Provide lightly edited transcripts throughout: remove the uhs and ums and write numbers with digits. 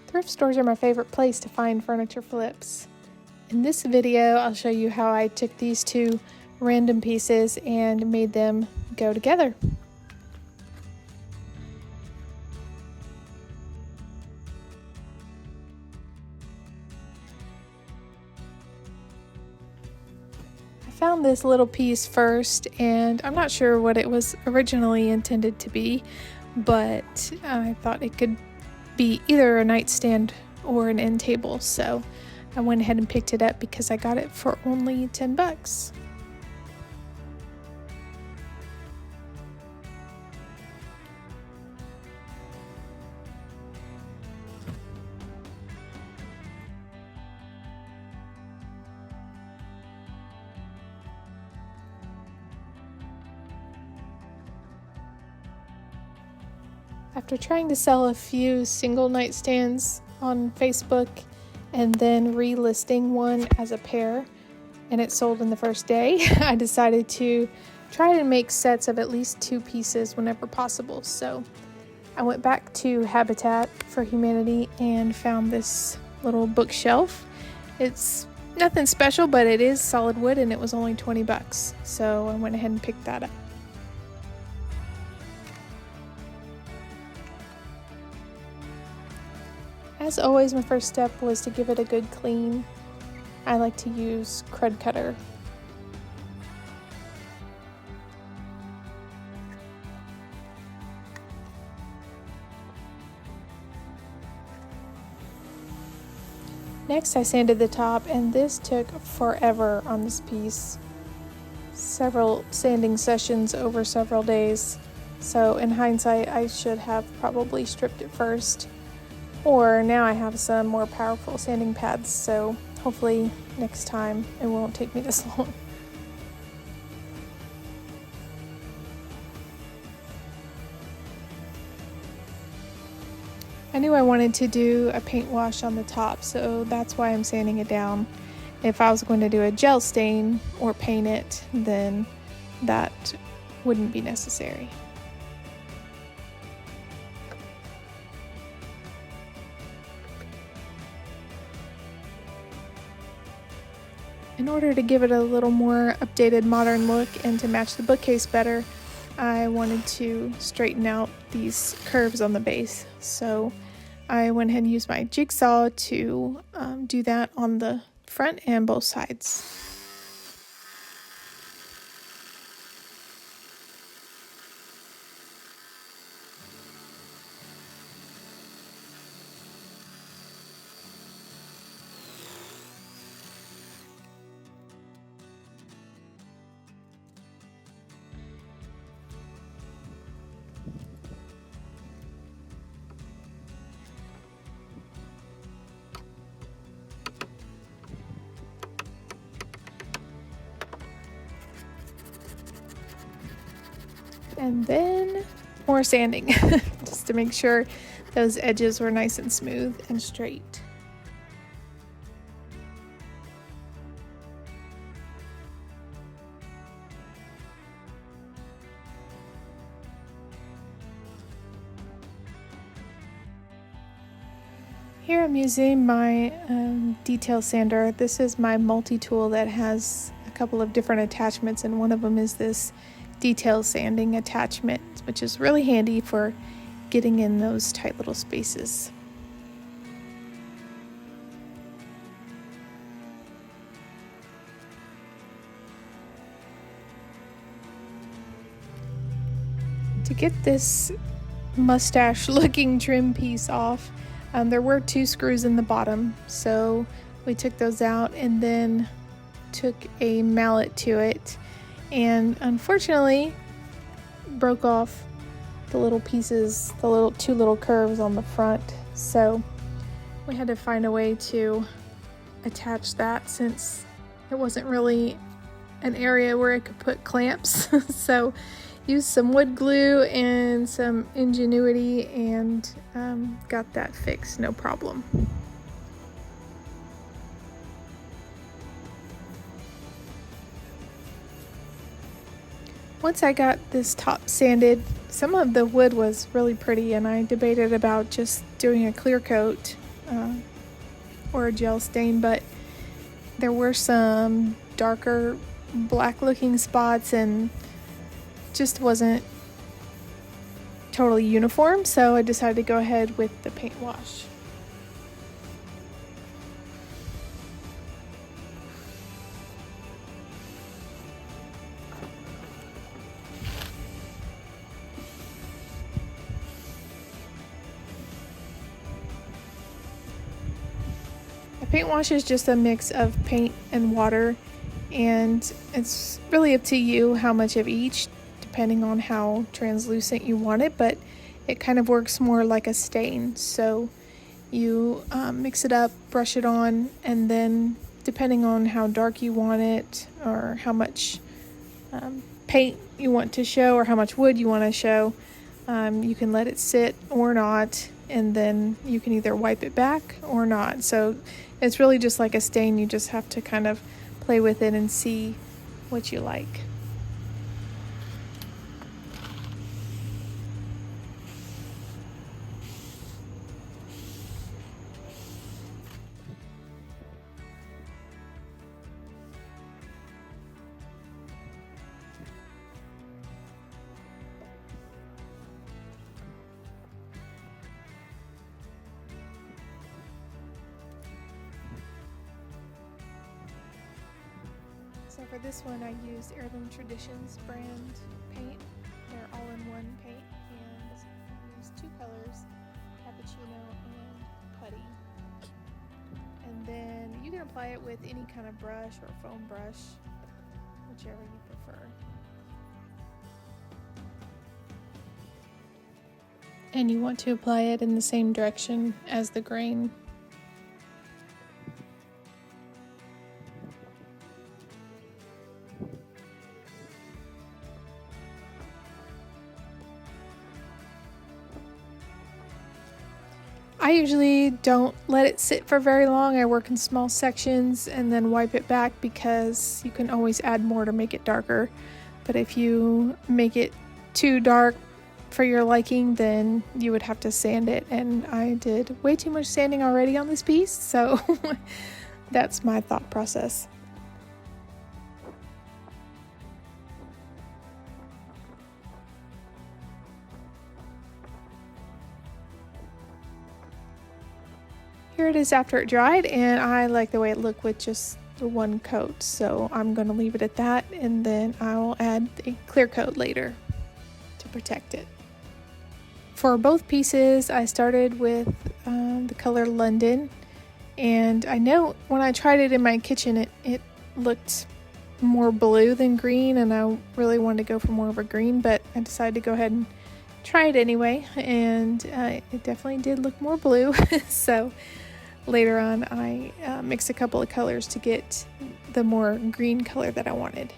Thrift stores are my favorite place to find furniture flips. In this video, I'll show you how I took these two random pieces and made them go together. I found this little piece first, and I'm not sure what it was originally intended to be, but I thought it could be either a nightstand or an end table, so I went ahead and picked it up because I got it for only 10 bucks. After trying to sell a few single nightstands on Facebook and then relisting one as a pair, and it sold in the first day, I decided to try to make sets of at least 2 pieces whenever possible. So I went back to Habitat for Humanity and found this little bookshelf. It's nothing special, but it is solid wood and it was only 20 bucks. So I went ahead and picked that up. As always, my first step was to give it a good clean. I like to use Crud Cutter. Next, I sanded the top, and this took forever on this piece. Several sanding sessions over several days. So in hindsight, I should have probably stripped it first. Or now I have some more powerful sanding pads, so hopefully next time it won't take me this long. I knew I wanted to do a paint wash on the top, so that's why I'm sanding it down. If I was going to do a gel stain or paint it, then that wouldn't be necessary. In order to give it a little more updated modern look and to match the bookcase better, I wanted to straighten out these curves on the base. So I went ahead and used my jigsaw to do that on the front and both sides. And then more sanding, just to make sure those edges were nice and smooth and straight. Here I'm using my detail sander. This is my multi-tool that has a couple of different attachments, and one of them is this detail sanding attachment, which is really handy for getting in those tight little spaces. To get this mustache looking trim piece off, there were 2 screws in the bottom, so we took those out and then took a mallet to it, and unfortunately broke off the little pieces, the 2 little curves on the front. So we had to find a way to attach that since it wasn't really an area where I could put clamps. So used some wood glue and some ingenuity and got that fixed, no problem. Once I got this top sanded, some of the wood was really pretty, and I debated about just doing a clear coat or a gel stain, but there were some darker black looking spots and just wasn't totally uniform, so I decided to go ahead with the paint wash. The paint wash is just a mix of paint and water, and it's really up to you how much of each, depending on how translucent you want it, but it kind of works more like a stain. So you mix it up, brush it on, and then depending on how dark you want it or how much paint you want to show or how much wood you want to show, you can let it sit or not, and then you can either wipe it back or not. So it's really just like a stain. You just have to kind of play with it and see what you like. So for this one, I used Heirloom Traditions brand paint. They're all-in-one paint, and I used two colors, Cappucino and Putty. And then you can apply it with any kind of brush or foam brush, whichever you prefer. And you want to apply it in the same direction as the grain. I usually don't let it sit for very long. I work in small sections and then wipe it back because you can always add more to make it darker. But if you make it too dark for your liking, then you would have to sand it. And I did way too much sanding already on this piece, so that's my thought process. Here it is after it dried, and I like the way it looked with just the one coat, so I'm going to leave it at that, and then I will add a clear coat later to protect it. For both pieces, I started with the color London, and I know when I tried it in my kitchen, it looked more blue than green, and I really wanted to go for more of a green, but I decided to go ahead and try it anyway, and it definitely did look more blue. So later on, I mixed a couple of colors to get the more green color that I wanted.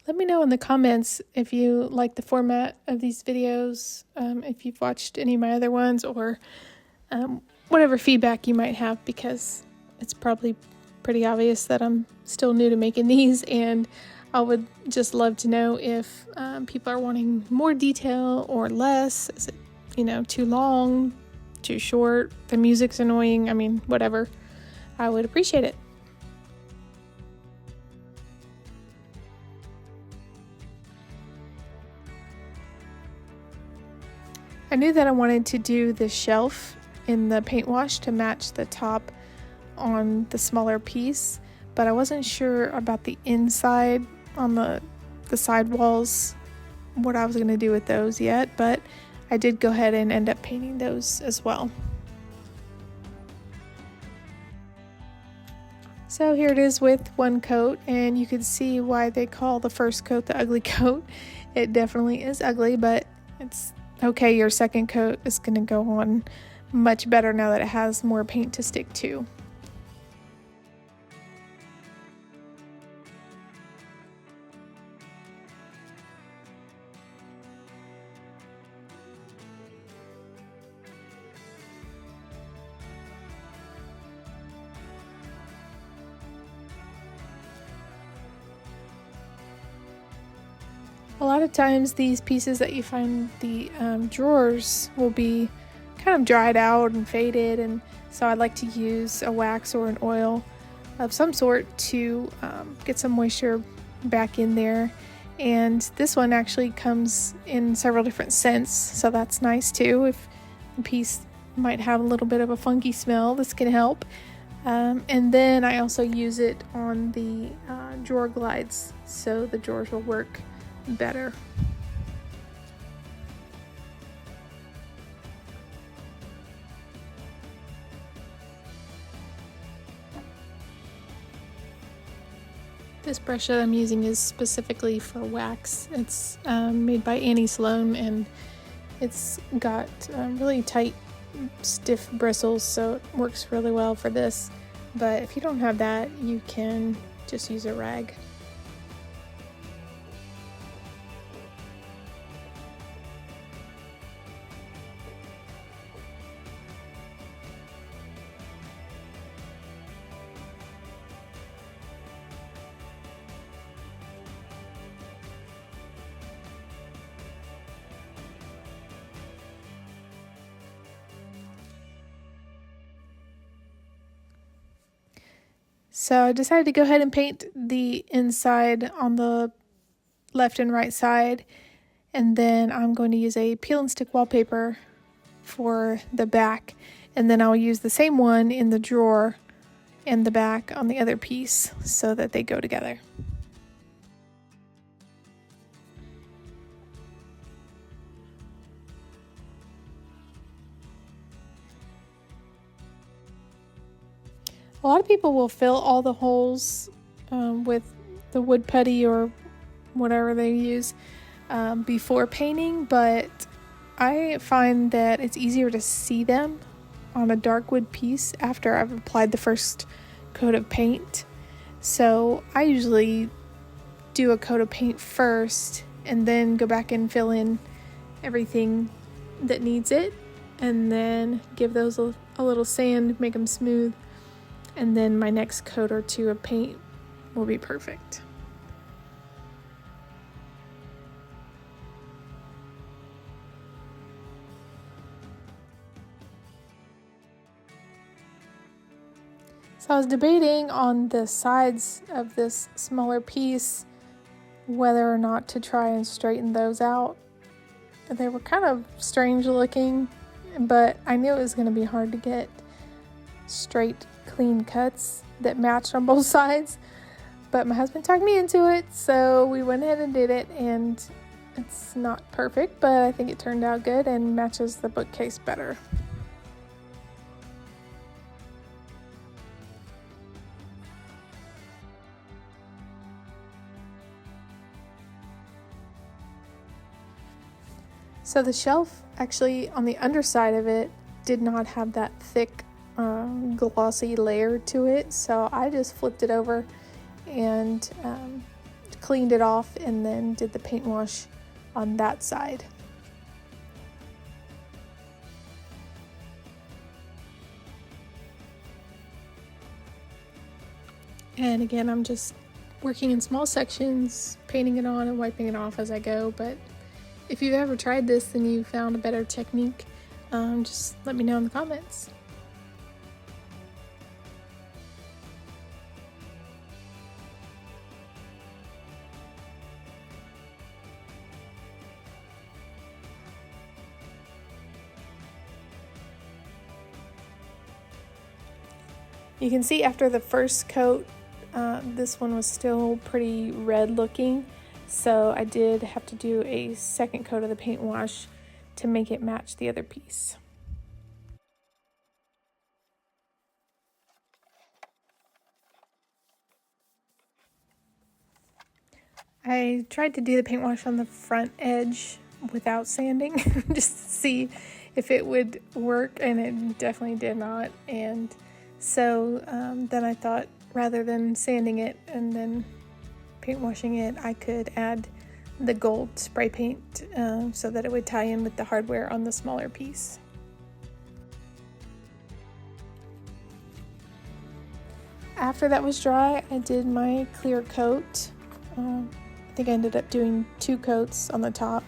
Let me know in the comments if you like the format of these videos, if you've watched any of my other ones, or whatever feedback you might have, because it's probably pretty obvious that I'm still new to making these, and I would just love to know if people are wanting more detail or less. Is it, too long, too short, the music's annoying? I mean, whatever. I would appreciate it. I knew that I wanted to do the shelf in the paint wash to match the top on the smaller piece, but I wasn't sure about the inside on the side walls, what I was going to do with those yet, but I did go ahead and end up painting those as well. So here it is with one coat, and you can see why they call the first coat the ugly coat. It definitely is ugly, but it's okay. Your second coat is going to go on much better now that it has more paint to stick to. A lot of times these pieces that you find, the drawers will be kind of dried out and faded, and so I like to use a wax or an oil of some sort to get some moisture back in there. And this one actually comes in several different scents, so that's nice too. If the piece might have a little bit of a funky smell, this can help. And then I also use it on the drawer glides, so the drawers will work better. This brush that I'm using is specifically for wax. It's made by Annie Sloan, and it's got really tight, stiff bristles, so it works really well for this. But if you don't have that, you can just use a rag. So I decided to go ahead and paint the inside on the left and right side, and then I'm going to use a peel and stick wallpaper for the back, and then I'll use the same one in the drawer and the back on the other piece so that they go together. A lot of people will fill all the holes with the wood putty or whatever they use before painting, but I find that it's easier to see them on a dark wood piece after I've applied the first coat of paint. So I usually do a coat of paint first and then go back and fill in everything that needs it, and then give those a little sand, make them smooth, and then my next coat or two of paint will be perfect. So I was debating on the sides of this smaller piece whether or not to try and straighten those out. They were kind of strange looking, but I knew it was going to be hard to get straight, clean cuts that matched on both sides. But my husband talked me into it, so we went ahead and did it, and it's not perfect, but I think it turned out good and matches the bookcase better. So the shelf actually on the underside of it did not have that thick glossy layer to it, so I just flipped it over and cleaned it off and then did the paint wash on that side. And again, I'm just working in small sections, painting it on and wiping it off as I go, but if you've ever tried this and you found a better technique, just let me know in the comments. You can see after the first coat, this one was still pretty red looking, so I did have to do a second coat of the paint wash to make it match the other piece. I tried to do the paint wash on the front edge without sanding just to see if it would work, and it definitely did not. And so then I thought, rather than sanding it and then paint washing it, I could add the gold spray paint so that it would tie in with the hardware on the smaller piece. After that was dry, I did my clear coat. I think I ended up doing 2 coats on the top.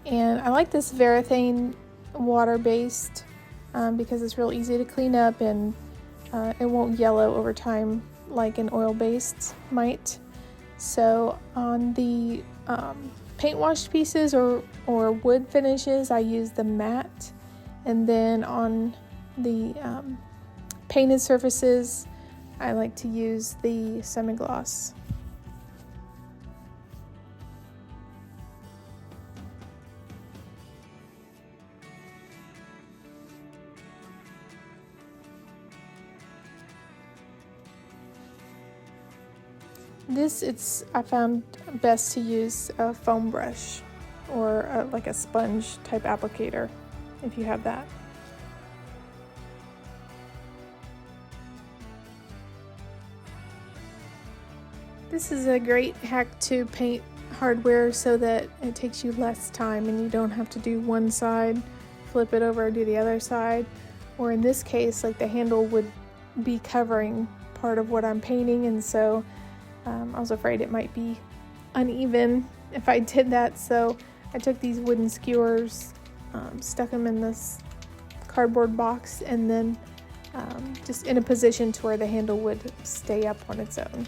And I like this Varathane water-based because it's real easy to clean up, and it won't yellow over time like an oil-based might. So on the paint washed pieces or wood finishes, I use the matte, and then on the painted surfaces, I like to use the semi-gloss. I found best to use a foam brush or like a sponge type applicator if you have that. This is a great hack to paint hardware so that it takes you less time and you don't have to do one side, flip it over, do the other side. Or in this case, like the handle would be covering part of what I'm painting, and so I was afraid it might be uneven if I did that. So I took these wooden skewers, stuck them in this cardboard box, and then just in a position to where the handle would stay up on its own.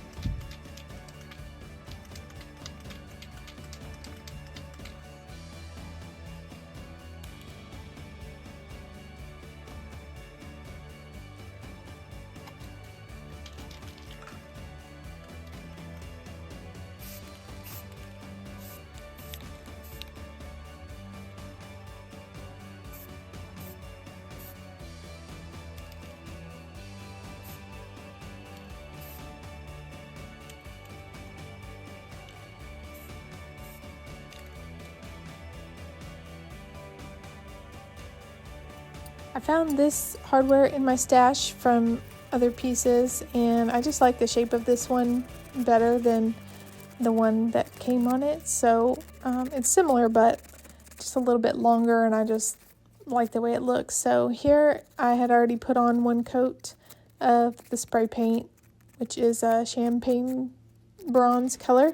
I found this hardware in my stash from other pieces, and I just like the shape of this one better than the one that came on it. So it's similar, but just a little bit longer, and I just like the way it looks. So here I had already put on 1 coat of the spray paint, which is a champagne bronze color,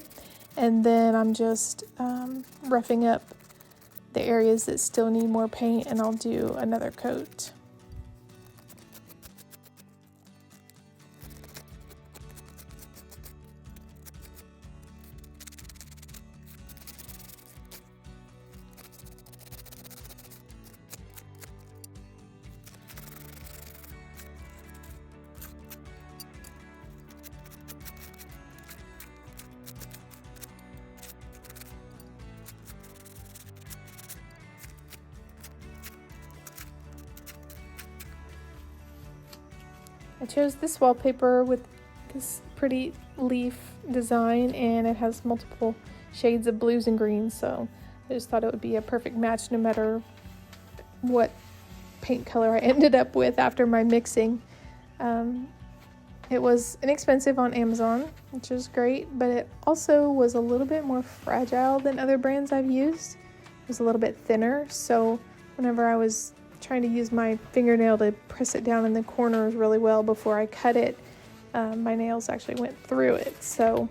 and then I'm just roughing up the areas that still need more paint, and I'll do another coat. I chose this wallpaper with this pretty leaf design, and it has multiple shades of blues and greens, so I just thought it would be a perfect match no matter what paint color I ended up with after my mixing. It was inexpensive on Amazon, which is great, but it also was a little bit more fragile than other brands I've used. It was a little bit thinner, so whenever I was trying to use my fingernail to press it down in the corners really well before I cut it, my nails actually went through it. So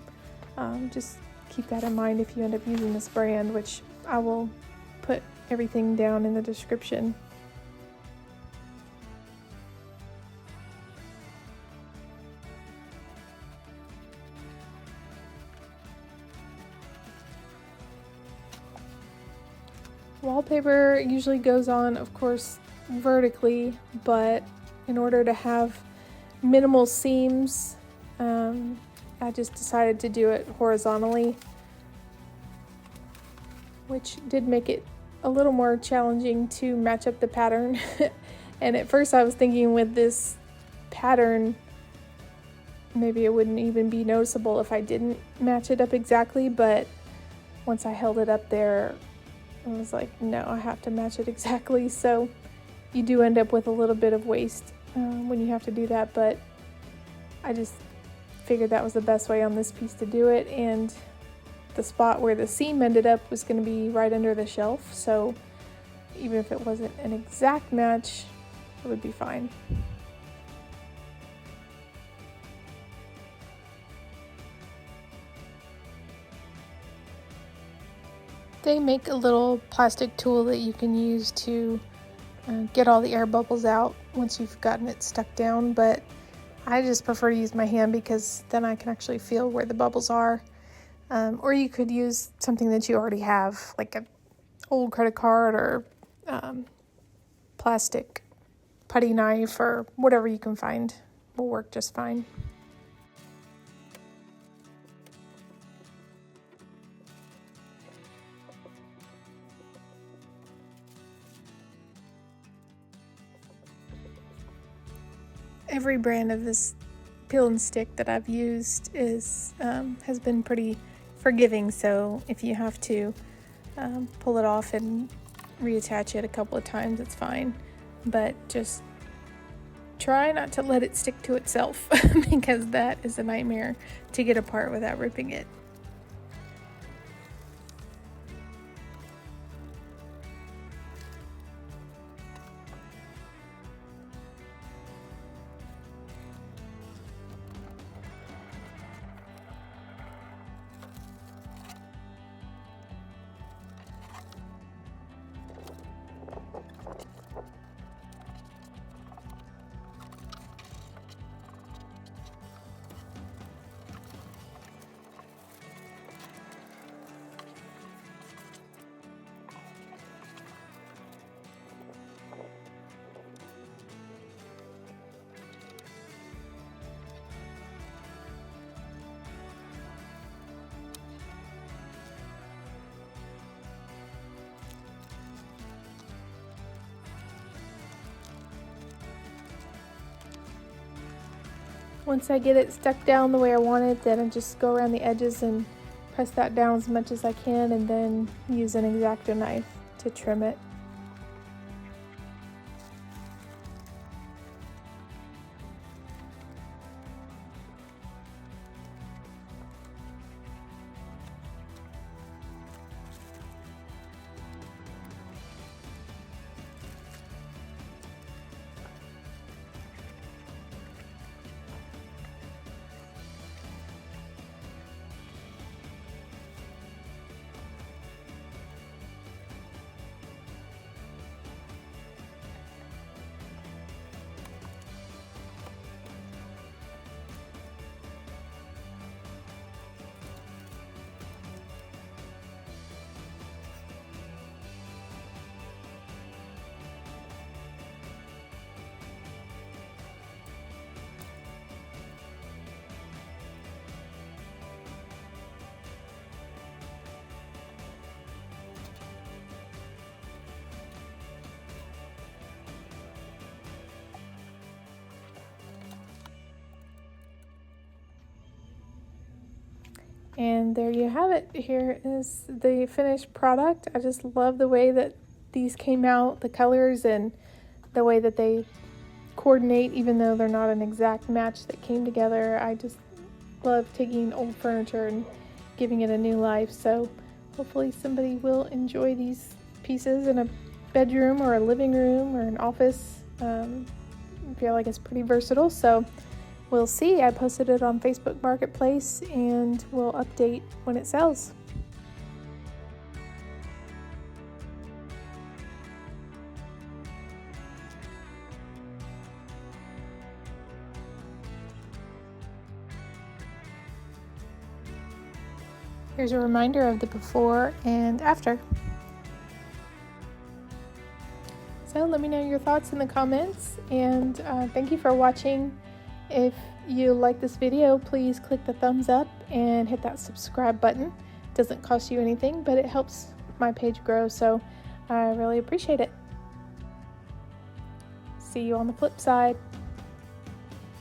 just keep that in mind if you end up using this brand, which I will put everything down in the description. Wallpaper usually goes on, of course, vertically, but in order to have minimal seams, I just decided to do it horizontally, which did make it a little more challenging to match up the pattern. And at first I was thinking with this pattern, maybe it wouldn't even be noticeable if I didn't match it up exactly, but once I held it up there, I was like, no, I have to match it exactly. So you do end up with a little bit of waste when you have to do that, but I just figured that was the best way on this piece to do it, and the spot where the seam ended up was going to be right under the shelf, so even if it wasn't an exact match, it would be fine. They make a little plastic tool that you can use to get all the air bubbles out once you've gotten it stuck down, but I just prefer to use my hand because then I can actually feel where the bubbles are. Or you could use something that you already have, like an old credit card or plastic putty knife or whatever you can find will work just fine. Every brand of this peel and stick that I've used is has been pretty forgiving, so if you have to pull it off and reattach it a couple of times, it's fine. But just try not to let it stick to itself because that is a nightmare to get apart without ripping it. Once I get it stuck down the way I want it, then I just go around the edges and press that down as much as I can, and then use an X-Acto knife to trim it. And there you have it. Here is the finished product. I just love the way that these came out, the colors and the way that they coordinate, even though they're not an exact match that came together. I just love taking old furniture and giving it a new life. So hopefully somebody will enjoy these pieces in a bedroom or a living room or an office. I feel like it's pretty versatile. So we'll see. I posted it on Facebook Marketplace and we'll update when it sells. Here's a reminder of the before and after. So let me know your thoughts in the comments, and thank you for watching. If you like this video, please click the thumbs up and hit that subscribe button. It doesn't cost you anything, but it helps my page grow, so I really appreciate it. See you on the flip side.